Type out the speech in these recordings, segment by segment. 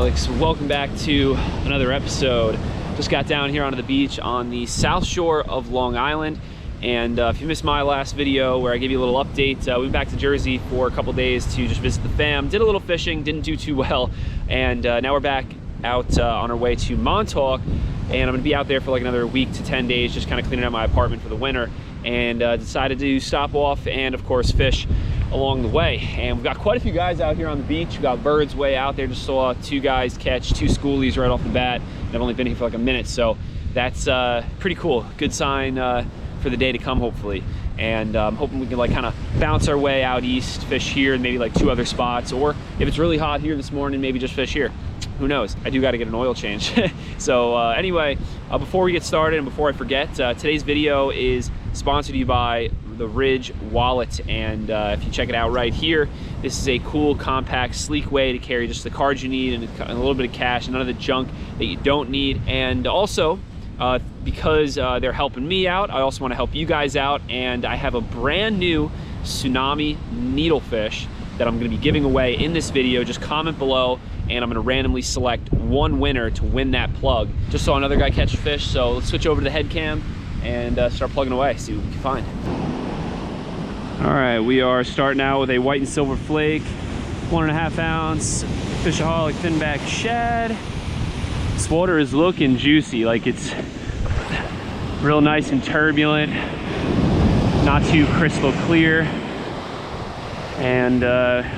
Fishaholics, welcome back to another episode. Just got down here onto the beach on the south shore of Long Island, and if you missed my last video where I gave you a little update, we went back to Jersey for a couple days to just visit the fam, did a little fishing, didn't do too well, and now we're back out on our way to Montauk, and I'm gonna be out there for like another week to 10 days, just kind of cleaning out my apartment for the winter, and decided to stop off and of course fish along the way. And we've got quite a few guys out here on the beach. We've got birds way out there. Just saw two guys catch two schoolies right off the bat, and I've only been here for like a minute, so that's pretty cool. Good sign for the day to come, hopefully. And I'm hoping we can like kind of bounce our way out east, fish here and maybe like two other spots, or if it's really hot here this morning, maybe just fish here. Who knows? I do got to get an oil change. So anyway, before we get started and before I forget, today's video is sponsored to you by the Ridge wallet, and if you check it out right here, this is a cool, compact, sleek way to carry just the cards you need and a little bit of cash and none of the junk that you don't need. And also because they're helping me out, I also want to help you guys out, and I have a brand new tsunami needlefish that I'm going to be giving away in this video. Just comment below and I'm going to randomly select one winner to win that plug. Just saw another guy catch a fish, so let's switch over to the head cam and start plugging away, see what we can find. All right, we are starting out with a white and silver flake, 1.5 ounce FishAholic finback shad. This water is looking juicy, like it's real nice and turbulent, not too crystal clear, and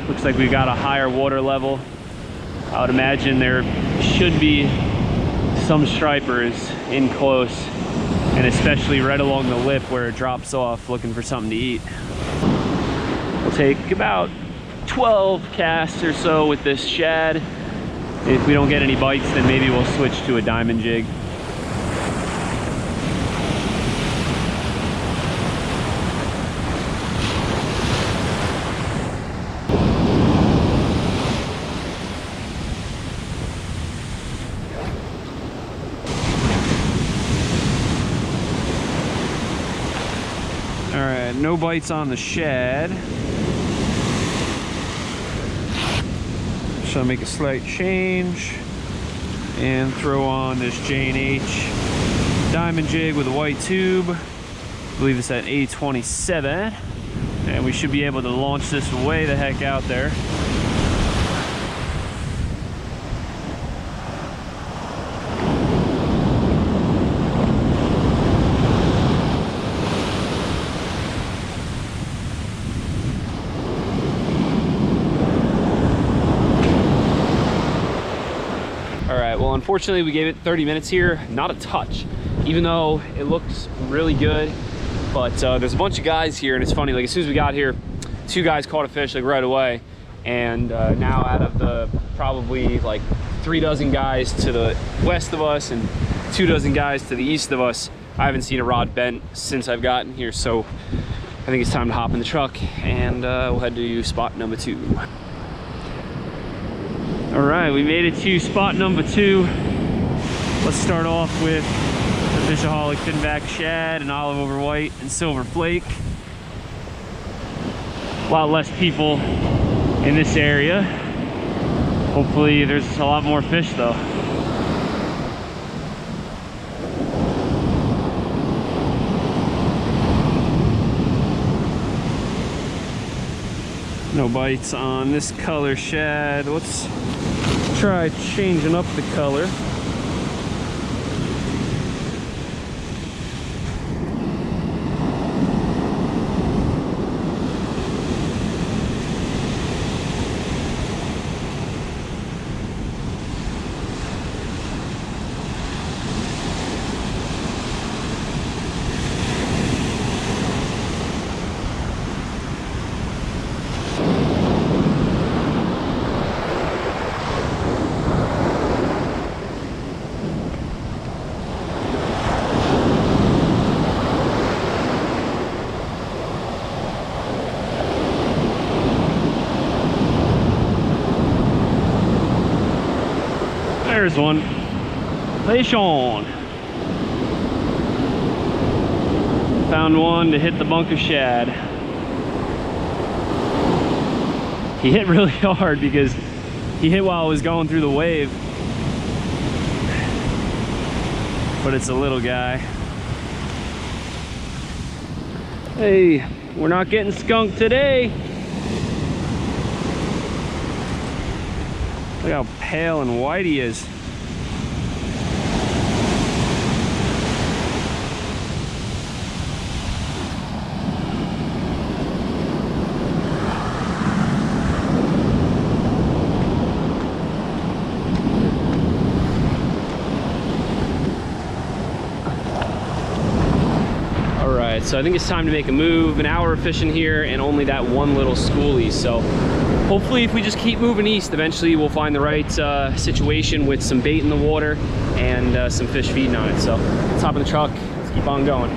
looks like we've got a higher water level. I would imagine there should be some stripers in close, and especially right along the lip where it drops off, looking for something to eat. We'll take about 12 casts or so with this shad. If we don't get any bites, then maybe we'll switch to a diamond jig. All right, no bites on the shad. So I'll make a slight change and throw on this J&H diamond jig with a white tube. I believe it's at A27, and we should be able to launch this way the heck out there. Well, unfortunately, we gave it 30 minutes here, not a touch, even though it looks really good. But there's a bunch of guys here, and it's funny, like as soon as we got here, two guys caught a fish like right away, and now out of the probably like 3 dozen guys to the west of us and 2 dozen guys to the east of us, I haven't seen a rod bent since I've gotten here. So I think it's time to hop in the truck and we'll head to spot number 2. All right, we made it to spot number 2. Let's start off with the FishAholic finback shad and olive over white and silver flake. A lot less people in this area. Hopefully there's a lot more fish though. No bites on this color shad. Let's try changing up the color. There's one. Fish on. Found one to hit the bunker shad. He hit really hard because He hit while I was going through the wave. But it's a little guy. Hey, we're not getting skunked today. Look how pale and white he is. So I think it's time to make a move. An hour of fishing here and only that one little schoolie. So hopefully if we just keep moving east, eventually we'll find the right situation with some bait in the water and some fish feeding on it. So let's hop in the truck, let's keep on going.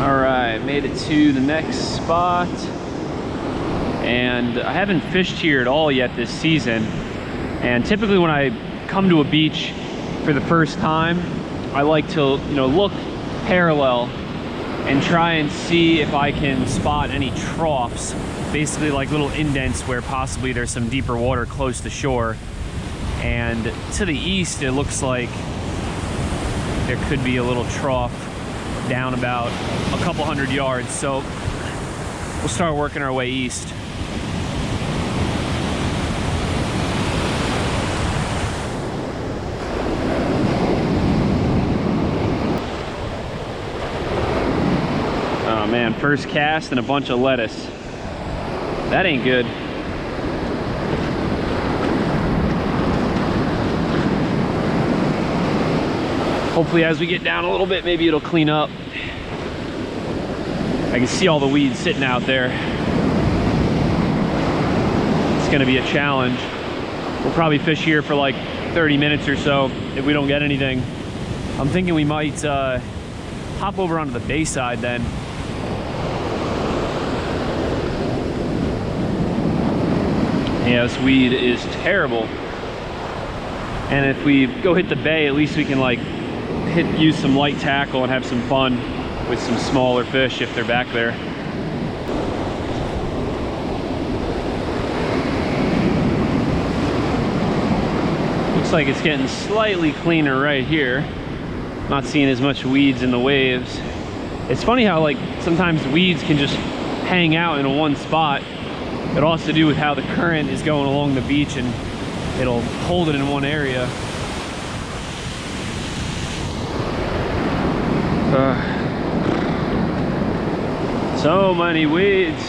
All right, made it to the next spot. And I haven't fished here at all yet this season. And typically when I come to a beach for the first time, I like to, look parallel and try and see if I can spot any troughs, basically like little indents where possibly there's some deeper water close to shore. And to the east, it looks like there could be a little trough down about a couple hundred yards. So we'll start working our way east. Man, first cast and a bunch of lettuce. That ain't good. Hopefully as we get down a little bit, maybe it'll clean up. I can see all the weeds sitting out there. It's gonna be a challenge. We'll probably fish here for like 30 minutes or so if we don't get anything. I'm thinking we might hop over onto the bay side then. Yeah, this weed is terrible. And if we go hit the bay, at least we can like use some light tackle and have some fun with some smaller fish if they're back there. Looks like it's getting slightly cleaner right here. Not seeing as much weeds in the waves. It's funny how like sometimes weeds can just hang out in one spot. It all has to do with how the current is going along the beach and it'll hold it in one area. So many weeds.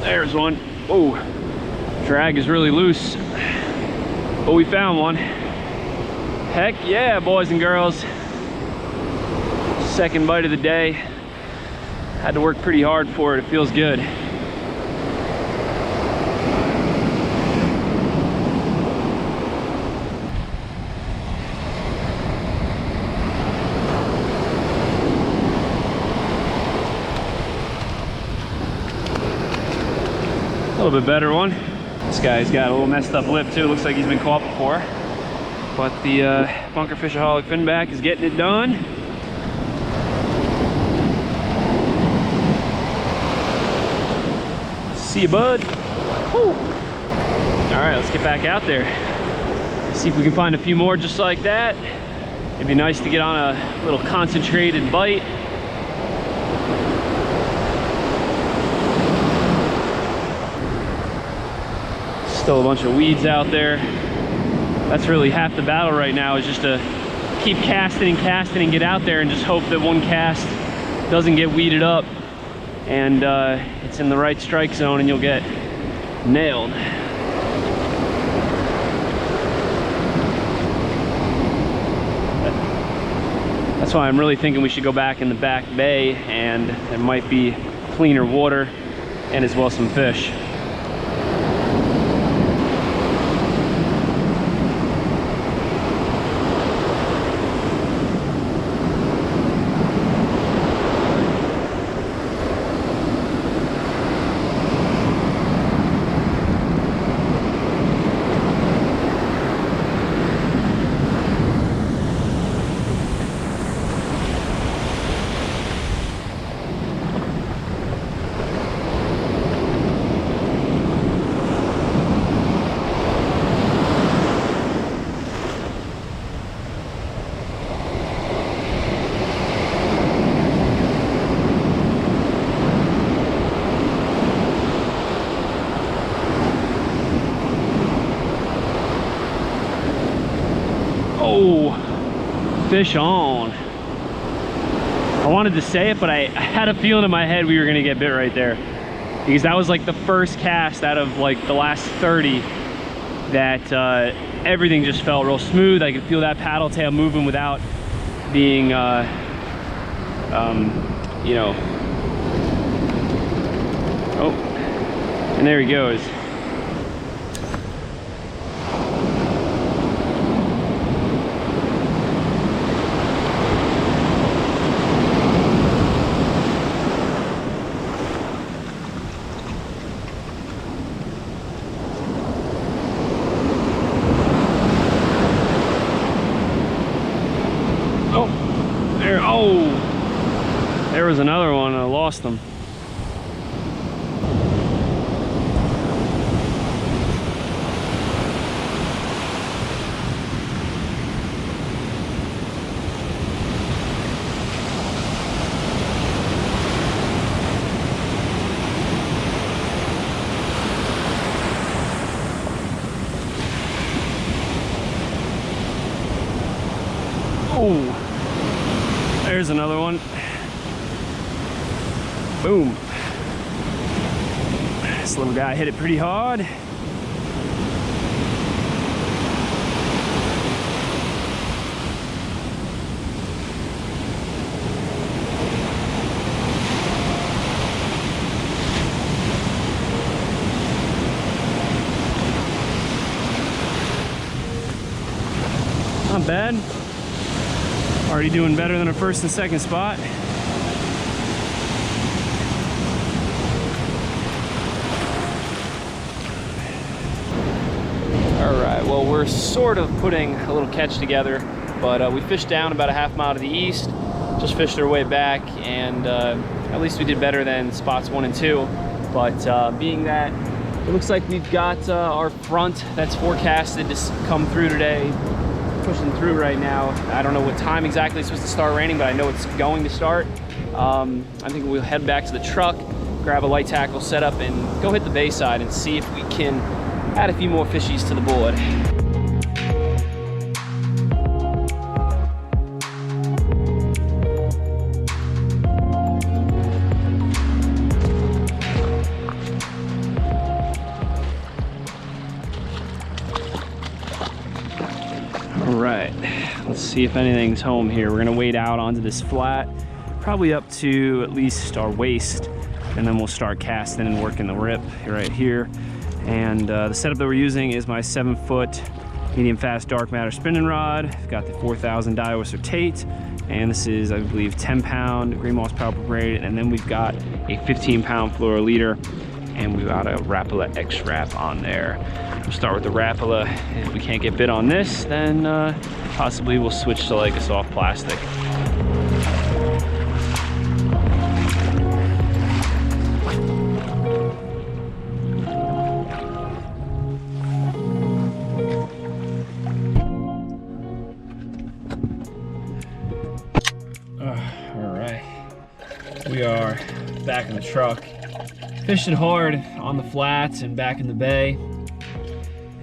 There's one. Oh, drag is really loose. But we found one. Heck yeah, boys and girls. Second bite of the day. Had to work pretty hard for it. It feels good. A little bit better one. This guy's got a little messed up lip too. Looks like he's been caught before. But the Bunker FishAholic finback is getting it done. See you, bud. Woo. All right, let's get back out there. See if we can find a few more just like that. It'd be nice to get on a little concentrated bite. Still a bunch of weeds out there. That's really half the battle right now, is just to keep casting and get out there and just hope that one cast doesn't get weeded up and it's in the right strike zone and you'll get nailed. That's why I'm really thinking we should go back in the back bay, and there might be cleaner water and as well some fish. Fish on. I wanted to say it, but I had a feeling in my head we were gonna get bit right there, because that was like the first cast out of like the last 30 that everything just felt real smooth. I could feel that paddle tail moving without being, you know. Oh, and there he goes. There was another one, I lost them. Oh, there's another one. Boom. This little guy hit it pretty hard. Not bad. Already doing better than a first and second spot. Alright, well, we're sort of putting a little catch together, but we fished down about a half mile to the east, just fished our way back, and at least we did better than spots 1 and 2. But being that it looks like we've got our front that's forecasted to come through today, pushing through right now. I don't know what time exactly it's supposed to start raining, but I know it's going to start. I think we'll head back to the truck, grab a light tackle setup, and go hit the bay side and see if we can add a few more fishies to the board. All right, let's see if anything's home here. We're gonna wade out onto this flat, probably up to at least our waist, and then we'll start casting and working the rip right here. And the setup that we're using is my 7-foot medium fast dark matter spinning rod. I've got the 4000 Daiwa or Tate, and this is, I believe, 10-pound green moss power braid, and then we've got a 15-pound fluoro leader, and we've got a Rapala X-Wrap on there. We'll start with the Rapala. If we can't get bit on this, then possibly we'll switch to like a soft plastic. We are back in the truck, fishing hard on the flats and back in the bay,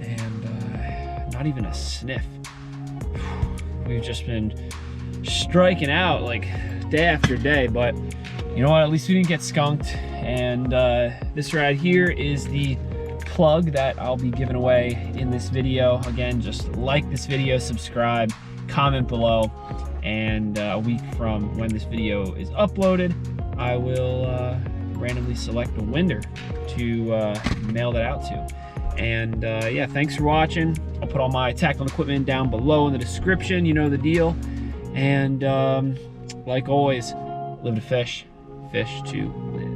and not even a sniff. We've just been striking out like day after day, but you know what, at least we didn't get skunked. And this right here is the plug that I'll be giving away in this video. Again, just like this video, subscribe, comment below, and a week from when this video is uploaded, I will randomly select a winner to mail that out to. And yeah, thanks for watching. I'll put all my tackle equipment down below in the description, you know the deal. And like always, live to fish, fish to live.